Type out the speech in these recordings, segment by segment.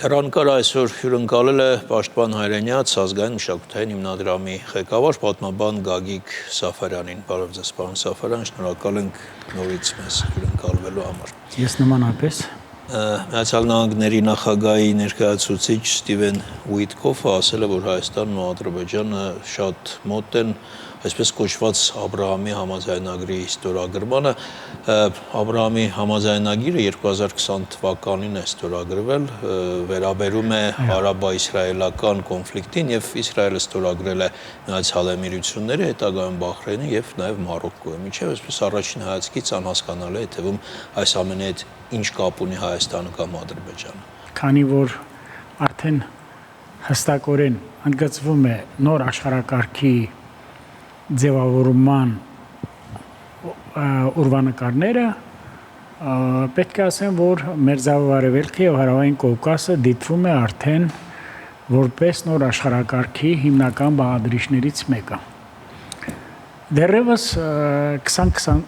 Հեռանկար այսօր հյուրընկալել է Պաշտպան Հայրենյաց ազգային մշակութային հիմնադրամի ղեկավար պատմաբան Գագիկ Սաֆարյանին։ Բարև ձեզ, պարոն Սաֆարյան, շնորհակալ ենք նորից մեզ հյուրընկալվելու համար։ Ես նմանապես Միացյալ Նահանգների նախագահի ներկայացուցիչ Ստիվեն Ուիտկոֆը ասել է, որ Հայաստանն ու Ադրբեջանը շատ մոտ են այսպես կոչված Աբրահամի համաձայնագրի ստորագրմանը։ Աբրահամի համաձայնագիրը 2020 թվականին է ստորագրվել, վերաբերում է հարաբա-իսրայելական կոնֆլիկտին եւ Իսրայելը ստորագրել է Միացյալ Էմիրությունների, հետագայում Բահրեյնի եւ նաեւ Մարոկկոյի։ Մինչեւ այսպես առաջին հայացքից անհասկանալի է թվում այս ամենի հետ ինչ կապ ունի Հայաստանը կամ Ադրբեջանը։ Քանի որ արդեն հստակորեն ընդգծվում է նոր աշխարհակարգի ձևավորման ուրվանկարները, պետք է ասեմ, որ Մերձավարևելքը եւ Հարավային Կովկասը դիտվում է արդեն որպես նոր աշխարհակարգի հիմնական բաղադրիչներից մեկը։ Դեռևս 2020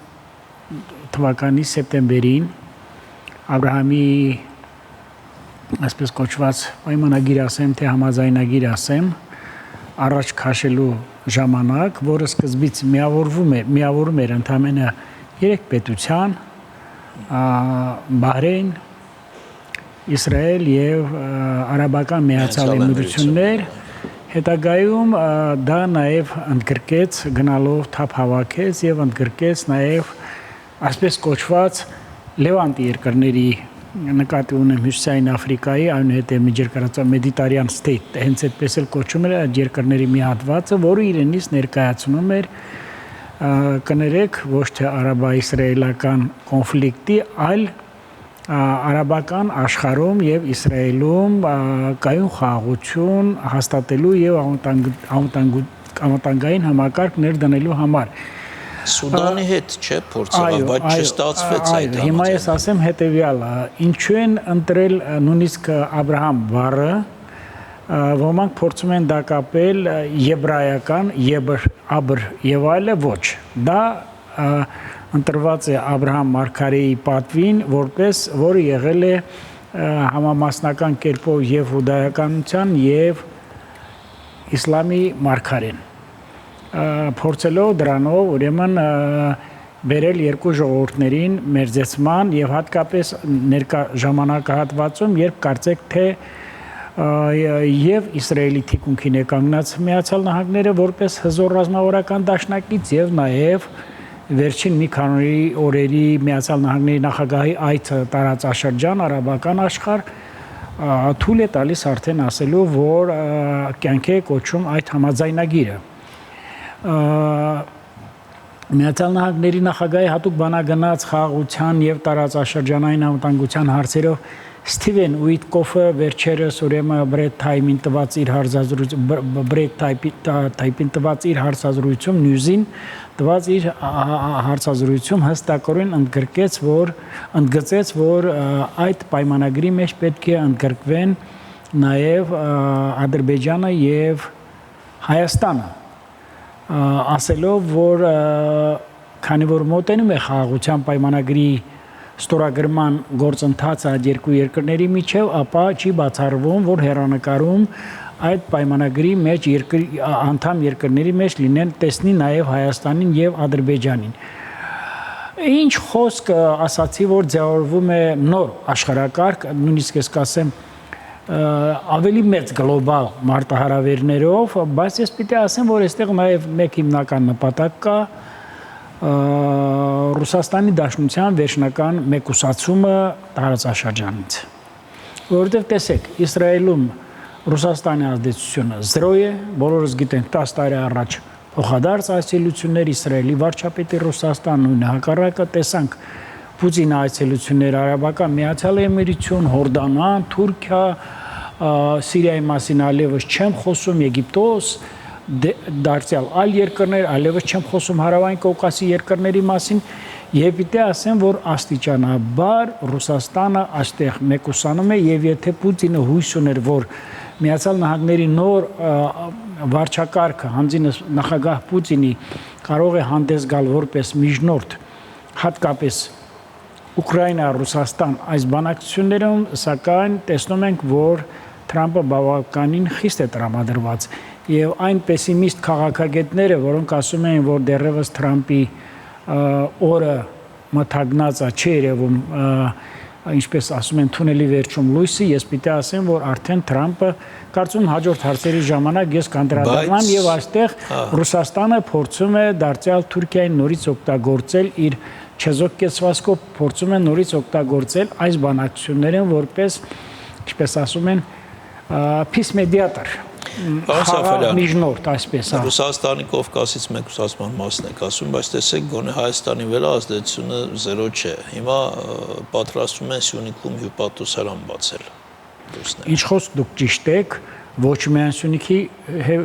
թվականի սեպտեմբերին Աբրահամի այսպես կոչված պայմանագիր ասեմ, թե համաձայնագիր ասեմ, առաջ քաշելու ժամանակ, որը սկզբից միավորում էր ընդամենը 3 պետության՝ Բահրեյն, Իսրայել եւ Արաբական Միացյալ Էմիրություններ, հետագայում դա նաեւ ընդգրկեց գնալով թափ հավաքեց եւ ընդգրկեց նաեւ այսպես կոչված Լևանտի երկրների նկատի ունեմ Հյուսիսային Աֆրիկայի, այնուհետև միջերկրածովյան Mediterranean State, հենց այդպես էլ կոչում էր այդ երկրների մի հատվածը, որը իրենից ներկայացնում էր կներեք ոչ թե արաբա-իսրայելական կոնֆլիկտի, այլ արաբական աշխարհում եւ Իսրայելում կայուն խաղաղություն հաստատելու եւ անվտանգային համակարգ ներդնելու համար։ Սուդանի հետ չէ փորձել, բայց չստացվեց այդ։ Հիմա ես ասեմ հետեւյալը, ինչու են ընտրել նույնիսկ Աբրահամ բառը, ոմանք փորձում են դա կապել եբրայական, աբր եւ այլը, ոչ։ Դա ընտրված է Աբրահամ մարգարեի պատվին, որը եղել է համամասնական կերպով եւ հուդայականության եւ իսլամի մարգարեն։ Փորձելով դրանով ուրեմն բերել երկու ժողովուրդներին մերձեցման եւ հատկապես ներկա ժամանակահատվածում, երբ կարծեք թե եւ Իսրայելի թիկունքին է կանգնած Միացյալ Նահանգները որպես հզոր ռազմավարական դաշնակից եւ նաեւ վերջին մի քանի օրերի Միացյալ Նահանգների նախագահի այցը տարածաշրջան արաբական աշխարհ թույլ է տալիս արդեն ասելու, որ կյանքի է կոչում այդ համաձայնագիրը։ Միացյալ Նահանգների նախագահի հատուկ բանագնաց խաղաղության եւ տարածաշրջանային անվտանգության հարցերով Ստիվեն Ուիտկոֆը վերջերս ուրեմն Բրեդ Թայմին տված իր հարցազրույցում Նյուզին տված իր հարցազրույցում հստակորեն ընդգծեց, որ այդ պայմանագրի մեջ պետք է ընդգրկվեն նաեւ Ադրբեջանը եւ Հայաստանը, ասելով, որ քանի որ մոտենում է խաղաղության պայմանագրի ստորագրման գործընթացը այդ երկու երկրների միջև, ապա չի բացառվում, որ հեռանկարում այդ պայմանագրի մեջ անդամ երկրների մեջ լինեն տեսնի նաև Հայաստանին եւ Ադրբեջանին։ Ինչ խոսք ասացի, որ ձևավորվում է նոր աշխարհակարգ, նույնիսկ ես կասեմ ավելի մեծ գլոբալ մարտահրավերներով, բայց ես պիտի ասեմ, որ այստեղ նաև մեկ հիմնական նպատակ կա Ռուսաստանի Դաշնության վերջնական մեկուսացումը տարածաշրջանից։ Որովհետև տեսեք, Իսրայելում Ռուսաստանի ազդեցությունը 0 է, բոլորս գիտենք 10 տարի առաջ փոխադարձ այցելություններ Իսրայելի վարչապետի Ռուսաստան նույն հակառակը տեսանք Պուտինի այցելություններ Արաբական Միացյալ Էմիրություն, Հորդանան, Թուրքիա, Սիրիայի մասին այլևս չեմ խոսում, Եգիպտոս, դարձյալ այլ երկրներ, այլևս չեմ խոսում Հարավային Կովկասի երկրների մասին, եւ պիտի ասեմ, որ աստիճանաբար Ռուսաստանը այստեղ մեկուսանում է եւ եթե Պուտինը հույս ուներ, որ Միացյալ Նահանգների նոր վարչակարգը հանձինս նախագահ Պուտինի կարող է հանդես գալ որպես միջնորդ հատկապես Ուկրաինա, Ռուսաստան այս բանակցություններում սակայն տեսնում ենք, որ Թրամփը բավականին խիստ է տրամադրված եւ այն պեսիմիստ քաղաքագետները, որոնք ասում են, որ դեռևս Թրամփի օրը մթագնած է, չի երևում, ինչպես ասում են, թունելի վերջում լույսը, ես պիտի ասեմ, որ արդեն Թրամփը կարծում հաջորդ հարցերի ժամանակ ես կանդրադառնամ եւ այստեղ Ռուսաստանը փորձում է դարձյալ Թուրքիային նորից օգտագործել իր չեզոք կեցվածքով փորձում է նորից օգտագործել այս բանակցություններին որպես, ինչպես ասում են, peace mediator, միջնորդ, այսպես է։ Ռուսաստանի Կովկասից մեկուսացման մասն եք ասում, բայց տեսեք, գոնե Հայաստանի վրա ազդեցությունը զերո չէ։ Հիմա պատրաստում են Սյունիքում հյուպատոսարան բացել ռուսները։ Ինչ խոսք դուք ճիշտ եք, ոչ միայն Սյունիքի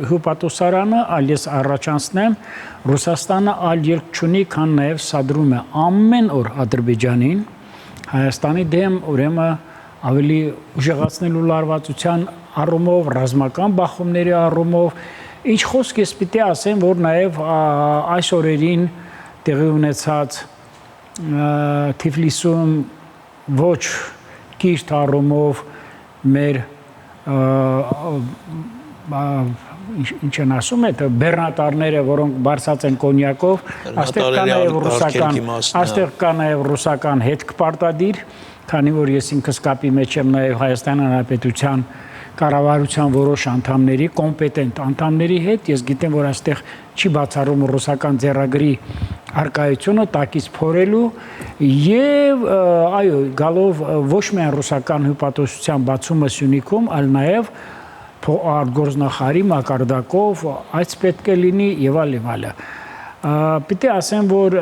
հյուպատոսարանը, այլ ես առաջանցնեմ, Ռուսաստանը այլ ելք չունի, քան նաև սադրում է ամեն օր Ադրբեջանին, Հայաստանի դեմ, ուրեմն ավելի ուժեղացնելու լարվածության առումով, ռազմական բախումների առումով, ինչ խոսք ես պիտի ասեմ, որ նաև այս օրերին տեղի ունեցած Թիֆլիսում ոչ կիրթ առումով մեր ինչ են ասում, բեռնատարները, որոնք բարձած են կոնյակով, այստեղ կա նաև ռուսական հետք պարտադիր, քանի որ ես ինքս կապի մեջ եմ նաև Հայաստան Հանրապետության կառավարության որոշ անդամների, կոմպետենտ անդամների հետ, ես գիտեմ, որ այստեղ չի բացառում ռուսական ձեռագրի արկայությունը տակից փորելու եւ այո, գալով ոչ միայն ռուսական հյուպատոսության բացումը Սյունիքում, այլ նաև արտգործնախարարի մակարդակով այս պետք է լինի եւ այլը։ Պիտի ասեմ, որ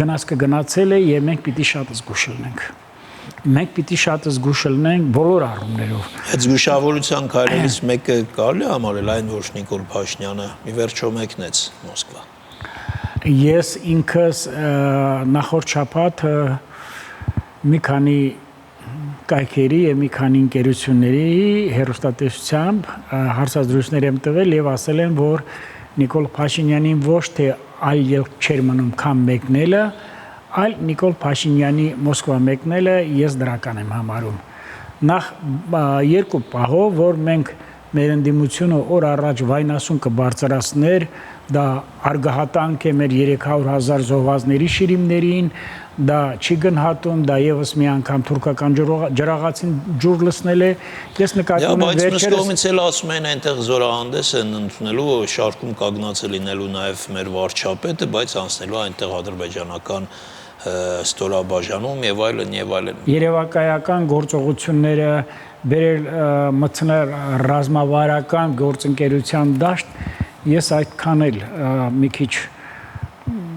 գնացքը գնացել է եւ մենք պիտի շատ զգուշ լինենք։ Մենք պիտի շատ զգուշ լինենք բոլոր առումներով։ Այդ զգուշավորության քայլերից մեկը կարելի է համարել այն, որ Նիկոլ Փաշինյանը մի վերջո մեկնեց Մոսկվա։ Ես ինքս նախորդ շաբաթ մի քանի կայքերի եւ մի քանի ընկերությունների հեռուստատեսությամբ հարցազրույցներ եմ տվել եւ ասել եմ, որ Նիկոլ Փաշինյանին ոչ թե այլ ելք չէր մնում քան մեկնելը, այլ Նիկոլ Փաշինյանի Մոսկվա մեկնելը ես դրական եմ համարում։ Նախ երկու պահով, որ մենք մեր ընդդիմությունը օր առաջ վայնասուն կբարձրացներ, դա արգահատանք է մեր 300,000 զոհվածների շիրիմներին, դա չի գնահատում, դա եւս մի անգամ թուրքական ջրաղացին ջուր լցնել է։ Ես նկատում եմ վերջերս։ Բայց մյուս կողմից էլ ասում են այնտեղ զորահանդես են ընդունելու, շարքում կանգնած է լինելու նաեւ մեր վարչապետը, բայց անցնելու այնտեղ ադրբեջանական ստորաբաժանում եւ այլն։ Երևակայական գործողությունները բերել մտցնել ռազմավարական գործընկերության դաշտ, ես այդքան էլ մի քիչ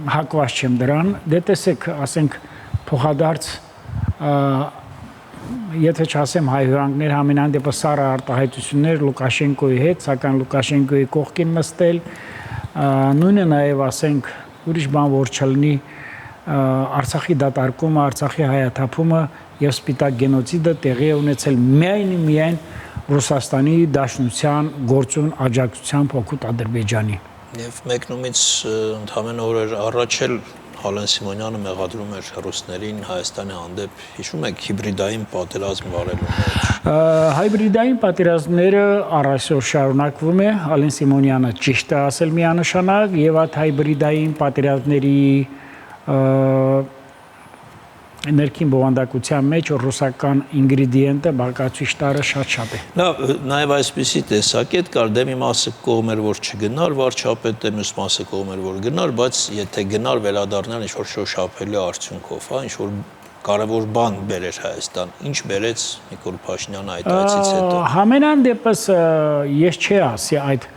հակված չեմ դրան։ Դե տեսեք, ասենք փոխադարձ եթե չասեմ հայ հյուրանքներ համենայն դեպս սառը արտահայտություններ Լուկաշենկոյի հետ, սակայն Լուկաշենկոյի կողքին նստել, նույնը նաեւ ասենք ուրիշ բան որ չլինի Արցախի դատարկումը, Արցախի հայաթափումը եւ սպիտակ գենոցիդը տեղի է ունեցել միայն Ռուսաստանի Դաշնության գործուն աջակցությամբ օգուտ Ադրբեջանի։ Եվ մեկնումից ընդհանրեն օրեր առաջ էլ Հալեն Սիմոնյանը մեղադրում էր ռուսներին Հայաստանի հանդեպ, հիշում եք, հիբրիդային պատերազմ վարելու մեջ։ Հիբրիդային պատերազմները առայժմ շարունակվում է, Հալեն Սիմոնյանը ճիշտ է ասել միանշանակ եւ այդ հիբրիդային պատերազմների ներքին բովանդակության մեջ ռուսական ինգրեդիենտը բաղկացուցիչ տարը շատ է։ Նաև այսպիսի տեսակետ կար, դե մի մասը կողմ էր, որ չգնար վարչապետը, մյուս մասը կողմ էր, որ գնար, բայց եթե գնար վերադառնալ ինչ-որ շոշափելի արդյունքով, ինչ-որ կարևոր բան բերեր Հայաստան, ինչ բերեց Նիկոլ Փաշինյանը այդ այցից հետո։ Համենայն դեպս ես չի ասի այդ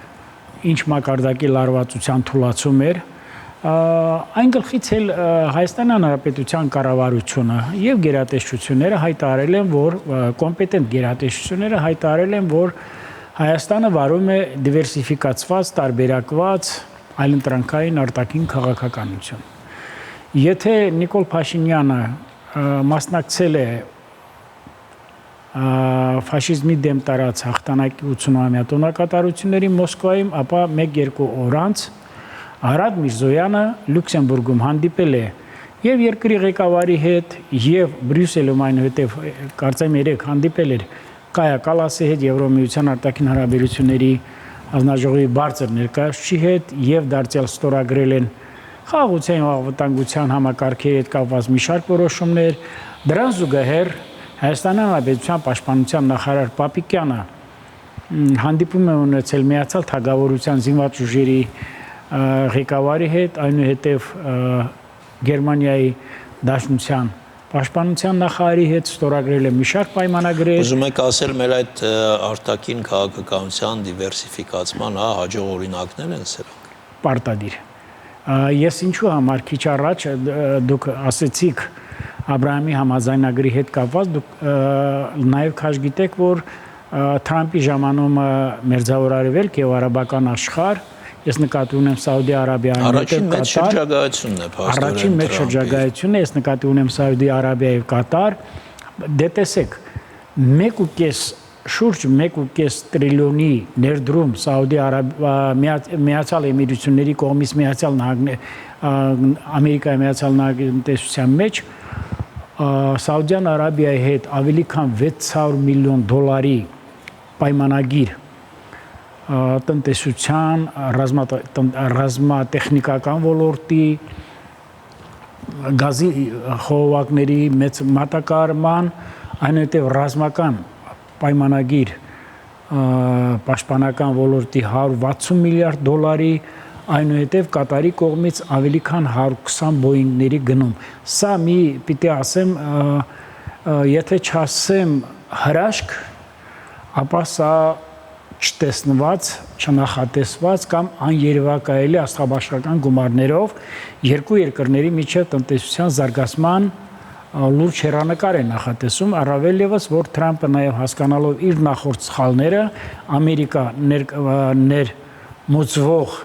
ինչ մակարդակի լարվածության թուլացում էր, այն գլխից էլ Հայաստան Հանրապետության կառավարությունը եւ գերատեսչությունները հայտարարել են, որ կոմպետենտ գերատեսչությունները հայտարարել են, որ Հայաստանը վարում է դիվերսիֆիկացված, տարբերակված, այլընտրանքային արտաքին քաղաքականություն։ Եթե Նիկոլ Փաշինյանը մասնակցել է ֆաշիզմի դեմ տարած հաղթանակի 80-ամյա տոնակատարությունների Մոսկվայում, ապա 1-2 օր անց Արադ Միրզոյանը Լյուքսեմբուրգում հանդիպել է Եվ երկրի ղեկավարի հետ եւ Բրյուսելում այնուհետեւ կարծեմ 3 հանդիպել էր Կայա Կալասի հետ Եվրոմիության արտաքին հարաբերությունների հանձնաժողովի բարձր ներկայացուցիչի հետ եւ դարձյալ ստորագրել են խաղաղության ու անվտանգության համակարգերի հետ կապված մի շարք որոշումներ։ Դրան զուգահեռ Հայաստանի Հանրապետության պաշտպանության նախարար Պապիկյանը հանդիպում է ունեցել Միացյալ Թագավորության զինված ուժերի ղեկավարի հետ, այնուհետև Գերմանիայի Դաշնության պաշտպանության նախարարի հետ ստորագրել է մի շարք պայմանագրեր։ Ուզում եք ասել, մեր այդ արտաքին քաղաքականության դիվերսիֆիկացման հաջող օրինակներ են սրանք։ Պարտադիր։ Ես ինչու համար քիչ առաջ դուք ասեցիք Աբրահամի համաձայնագրի հետ կապված, դուք նաև քաշ գիտեք, որ Թրամփի ժամանումը Մերձավոր Արևելք եւ Արաբական աշխարհ, ես նկատի ունեմ Սաուդի Արաբիայի առաջին մեծ շրջագայությունն է, փաստորեն։ Առաջին մեծ շրջագայությունն է, ես նկատի ունեմ Սաուդի Արաբիայի եւ Կատար։ Դե տեսեք, 1.5 շուրջ 1.5 տրիլիոնի ներդրում Սաուդի Միացյալ Էմիրությունների կողմից Ամերիկայի Միացյալ Նահանգների տնտեսության մեջ Սաուդյան Արաբիայի հետ ավելի քան $600 միլիոն պայմանագիր տնտեսության, ռազմատեխնիկական ոլորտի, գազի խողովակների մեծ մատակարարման, այնուհետև ռազմական պայմանագիր պաշտպանական ոլորտի $160 միլիարդ, այնուհետև Կատարի կողմից ավելի քան 120 Boeing-ների գնում։ Սա մի պիտի ասեմ, եթե չասեմ հրաշք, ապա սա չտեսնված, չնախատեսված կամ աներևակայելի աստղաբաշխական գումարներով երկու երկրների միջև տնտեսության զարգացման լուրջ հեռանկար է նախատեսում, առավել ևս, որ Թրամփը նաև հասկանալով իր նախորդ սխալները, Ամերիկա ներմուծվող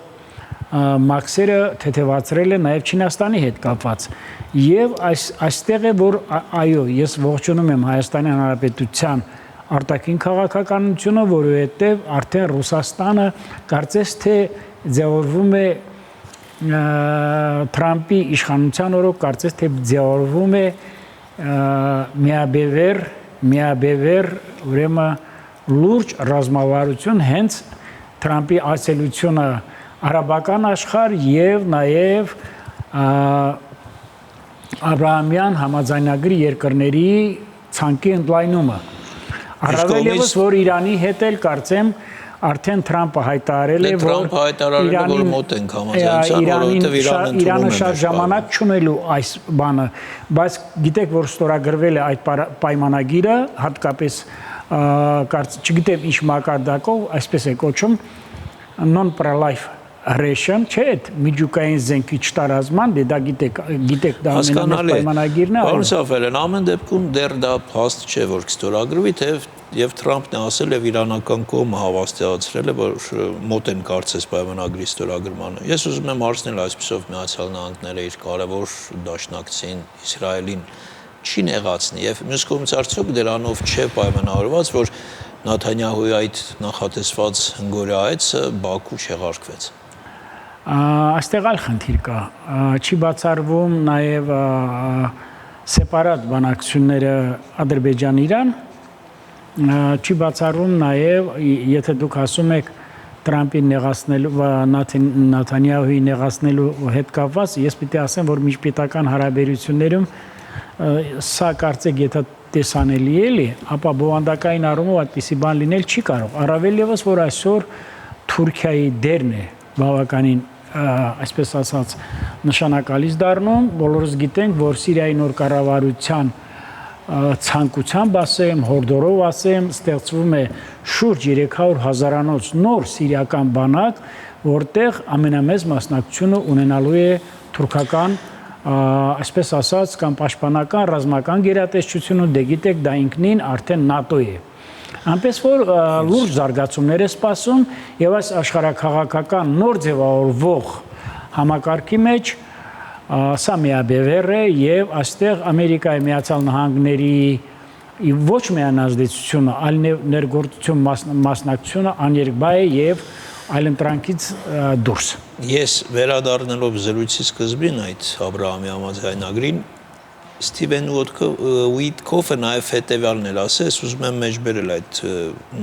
մաքսերը թեթևացրել է նաև Չինաստանի հետ կապված։ Եվ այստեղ է, որ այո, ես ողջունում եմ Հայաստանի Հանրապետության արտաքին քաղաքականությունը, որովհետև արդեն Ռուսաստանը կարծես թե ձևավորվում է Թրամփի իշխանության օրոք, կարծես թե ձևավորվում է միաբևեր, ուրեմն լուրջ ռազմավարություն հենց Թրամփի այցելությունը արաբական աշխարհ եւ նաեւ Աբրահամյան համաձայնագրի երկրների ցանկի ընդլայնումը։ Առավել ևս, որ Իրանի հետ էլ կարծեմ արդեն Թրամփը հայտարարել է, որ մոտ ենք համաձայնության, որովհետև Իրանը շատ ժամանակ չունելու այս բանը, բայց գիտեք, որ ստորագրվել է այդ պայմանագիրը, հատկապես չգիտեմ ինչ մակարդակով, այսպես է կոչում non-pro-life Ռեշան, չէ, այդ միջուկային զենքի չտարազման, դա գիտեք դա ամենամեծ պայմանագիրն է։ Պարոն Սաֆարյան, ամեն դեպքում դեռ դա փաստ չէ, որ կստորագրվի, եւ Թրամփն է ասել եւ իրանական կողմը հավաստիացրել է, որ մոտ են կարծես պայմանագրի ստորագրմանը։ Ես ուզում եմ հարցնել այսպեսով Միացյալ Նահանգները իր կարևոր դաշնակցին Իսրայելին չի նեղացնի եւ մյուս կողմից արդյոք դրանով չէ պայմանավորված, որ Նեթանյահուի այդ նախատեսված հնգօրյա այցը Բաքու չեղարկվեց։ Այստեղ այլ խնդիր կա, չի բացառվում նաև սեպարատ բանակցությունները Ադրբեջան-Իրան, չի բացառվում նաև, եթե դուք ասում եք Թրամփի նեղացնելու, Նեթանյահուի նեղացնելու հետ կապված, ես պիտի ասեմ, որ միջպետական հարաբերություններում սա կարծեք եթե տեսանելի էլի, ապա բովանդակային առումով այդպիսի բան լինել չի կարող։ Առավել ևս, որ այսօր Թուրքիայի դերն է բավականին այսպես ասած նշանակալից դառնում, բոլորս գիտենք, որ Սիրիայի նոր կառավարության ցանկությամբ ասեմ, հորդորով ասեմ, ստեղծվում է շուրջ 300,000-անոց նոր սիրիական բանակ, որտեղ ամենամեծ մասնակցությունը ունենալու է թուրքական, այսպես ասած, կամ պաշտպանական ռազմական գերատեսչությունը, դե գիտեք, դա ինքնին արդեն ՆԱՏՕ է։ Այնպես որ լուրջ զարգացումներ է սպասում եւ այս աշխարհաքաղաքական նոր ձևավորվող համակարգի մեջ սա միաբևեռ է եւ այստեղ Ամերիկայի Միացյալ Նահանգների ոչ միայն ազդեցությունը, այլ ներգործություն մասնակցությունը աներկբա է եւ այլընտրանքից դուրս։ Ես վերադառնալով զրույցի սկզբին այդ Աբրահամի համաձայնագրին Ստիվեն Ուիտկոֆը նաև հետևյալն էր ասել, ուզում եմ մեջբերել այդ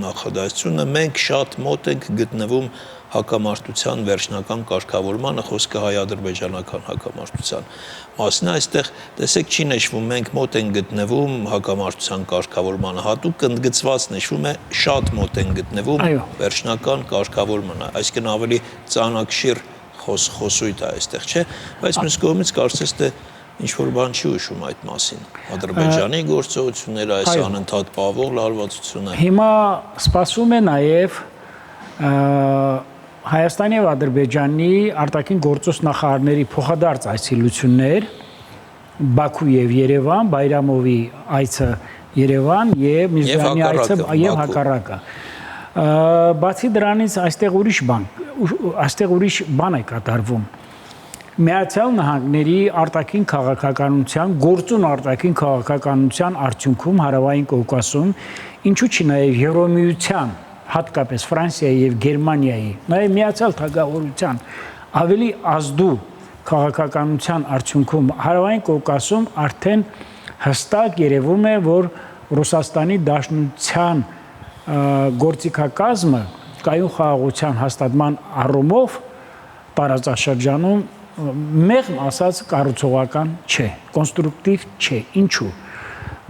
նախադասությունը, մենք շատ մոտ ենք գտնվում հակամարտության վերջնական կարգավորմանը, խոսքը հայ-ադրբեջանական հակամարտության մասին, այստեղ տեսեք չի նշվում, մենք մոտ ենք գտնվում հակամարտության կարգավորմանը, հատուկ ընդգծված նշվում է շատ մոտ ենք գտնվում վերջնական կարգավորմանը, այսինքն ավելի ծանրակշիռ խոսույթ է այստեղ, չէ, բայց մյուս կողմից կարծես թե ինչ-որ բան չի ուշում այդ մասին, Ադրբեջանի գործողությունները, այս անընդհատ պահվող լարվածությունը։ Հիմա սպասվում է նաև Հայաստանի և Ադրբեջանի արտաքին գործոս նախարարների փոխադարձ այցելություններ Բաքու և Երևան, Բայրամովի այցը Երևան և Միրզոյանի այցը և հակառակը։ Բացի դրանից այստեղ ուրիշ բան է կատարվում։ Միացյալ Նահանգների արտաքին քաղաքականության, գործուն արտաքին քաղաքականության արդյունքում Հարավային Կովկասում, ինչու՞ չի նաև Եվրամիության, հատկապես Ֆրանսիայի և Գերմանիայի, նաև Միացյալ Թագավորության ավելի ազդու քաղաքականության արդյունքում Հարավային Կովկասում արդեն հստակ երևում է, որ Ռուսաստանի Դաշնության գործիքակազմը կայուն խաղաղության հաստատման առումով տարածաշրջանում մեղմ ասած կառուցողական չէ, կոնստրուկտիվ չէ, ինչու։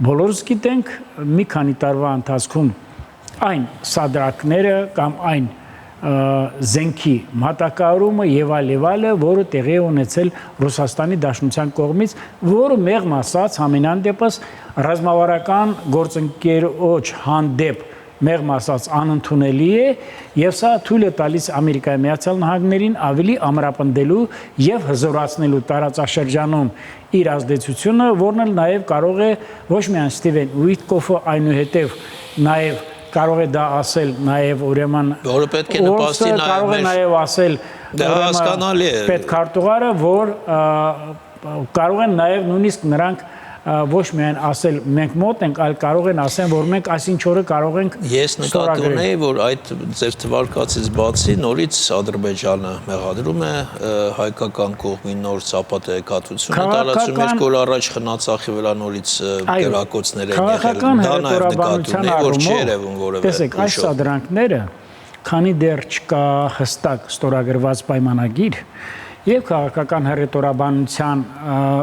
Բոլորս գիտենք մի քանի տարվա ընթացքում այն սադրակները կամ այն զենքի մատակարարումը եւ այլը, որը տեղի է ունեցել Ռուսաստանի Դաշնության կողմից, որը մեղմ ասած ամենայն դեպս ռազմավարական գործընկերոջ հանդեպ մեղմ ասած անընդունելի է եւ սա թույլ է տալիս Ամերիկայի Միացյալ Նահանգներին ավելի ամրապնդելու եւ հզորացնելու տարածաշրջանում իր ազդեցությունը, որն էլ նաեւ կարող է ոչ միայն Ստիվեն Ուիտկոֆը, այնուհետեւ նաեւ կարող է դա ասել նաեւ ուրեմն որը պետք է նպաստի կարող է նաեւ ասել հասկանալի է պետքարտուղարը, որ կարող են նաեւ նույնիսկ նրանք ոչ միայն ասել մենք մոտ ենք, այլ կարող են ասեն, որ մենք այսինչ օրը կարող ենք Ես նկատի ունեի, որ այդ ձեր թվարկածից բացի նորից Ադրբեջանը մեղադրում է հայկական կողմի նոր սապատեգատություն տարածում, երկու օր առաջ Խնածախի վրա նորից գրակոծներ են եղել, դա նաև նկատի ունեի, որ չի երևում որևէ տեսեք, այս սադրանքները, քանի դեռ չկա հստակ ստորագրված պայմանագիր եւ քաղաքական հռետորաբանության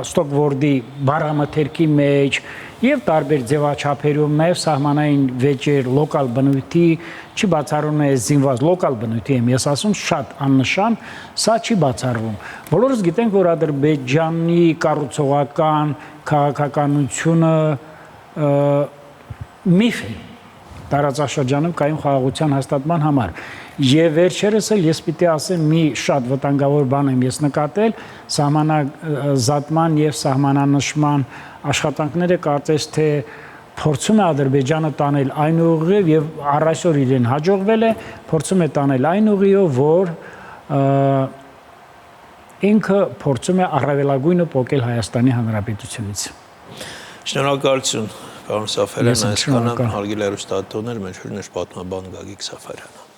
Ստոկվորդի բառամթերքի մեջ եւ տարբեր ձևաչափերում նաեւ սահմանային վեճեր լոկալ բնույթի չի բացառում է զինված լոկալ բնույթի եմ ես ասում շատ աննշան սա չի բացառվում բոլորս գիտենք որ Ադրբեջանի կառուցողական քաղաքականությունը միֆ է տարածաշրջանում կայուն խաղաղության հաստատման համար Եվ վերջերս էլ ես պիտի ասեմ մի շատ վտանգավոր բան եմ ես նկատել սահմանազատման եւ սահմանանշման աշխատանքները կարծես թե փորձում է Ադրբեջանը տանել այն ուղիով եւ առայժմ իրեն հաջողվել է փորձում է տանել այն ուղիով որ ինքը փորձում է առավելագույնը փոկել Հայաստանի Հանրապետությունից Շնորհակալություն Պարոն Սաֆարյան այսքանը հարգելի հեռուստադիտողներ մեր հյուրն էր պատմաբան Գագիկ Սաֆարյանը